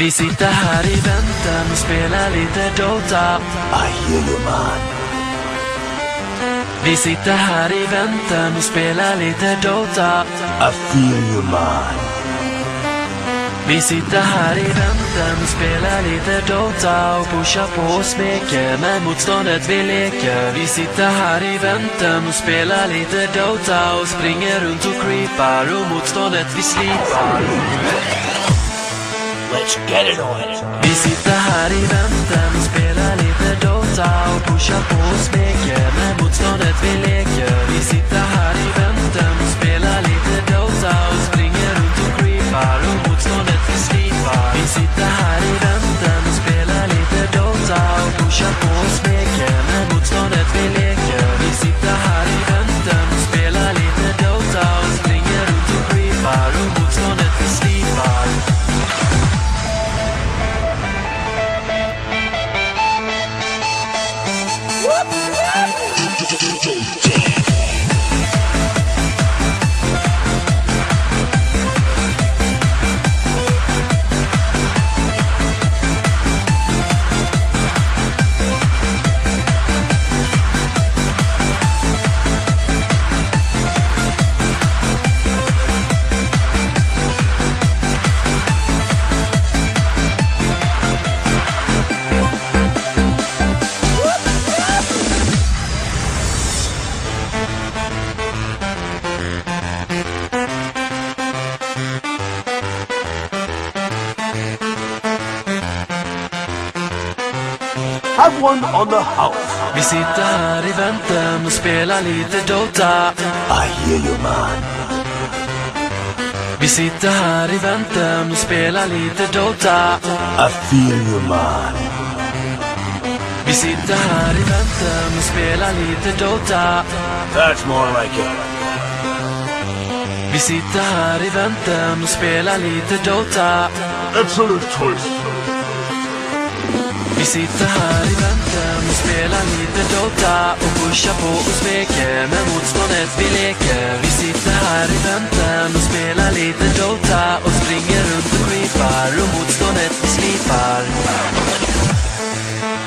Vi sitter här i väntan och spelar lite Dota. I hear you, man. Vi sitter här i väntan och spelar lite Dota. I feel you, man. Vi sitter här i väntan och spelar lite Dota och pushar på och smeker med motståndet vi leker. Vi sitter här i väntan och spelar lite Dota och springer runt och creepar och motståndet vi slipar. Let's get it on. Vi sitter här i väntan och spelar lite Dota och pushar på och smeker med motståndet vi leker. Vi sitter här i väntan och spelar lite Dota och springer runt och creepar och motståndet vi slipar. Vi sitter här i väntan och spelar lite Dota och pushar på och smeker med motståndet vi leker. Vi sitter här i väntan och spelar lite Dota och springer runt och creepar och motståndet vi slipar. Have one on the house. Vi sitter här i väntan och spelar lite Dota. I hear you, man. Vi sitter här i väntan och spelar lite Dota. I feel you, man. Vi sitter här i väntan och spelar lite Dota. That's more like it. Vi sitter här i väntan och spelar lite Dota. Excellent choice. Vi sitter här i väntan och spelar lite Dota och pushar på och smeker med motståndet vi leker. Vi sitter här i väntan och spelar lite Dota och springer runt och creepar och motståndet vi slipar.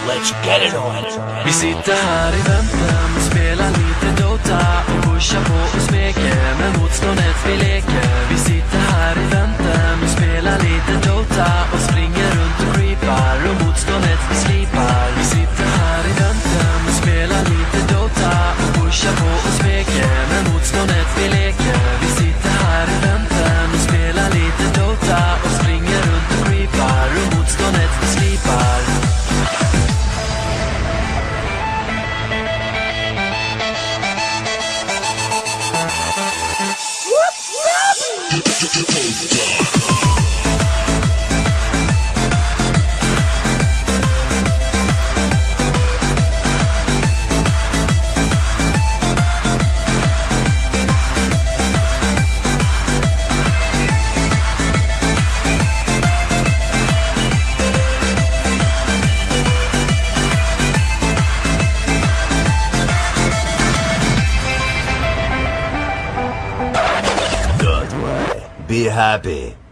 Let's get it on. Vi sitter här i väntan och spelar lite Dota och pushar på och smeker med motståndet vi leker. Vi sitter här i väntan och spelar lite Dota och springer runt och creepar och motståndet vi slipar. Vi sitter här i väntan och spelar lite Dota och pushar på och smeker med motståndet vi leker. Vi sitter här i väntan och spelar lite Dota och springer runt och creepar och motståndet vi slipar. Be happy.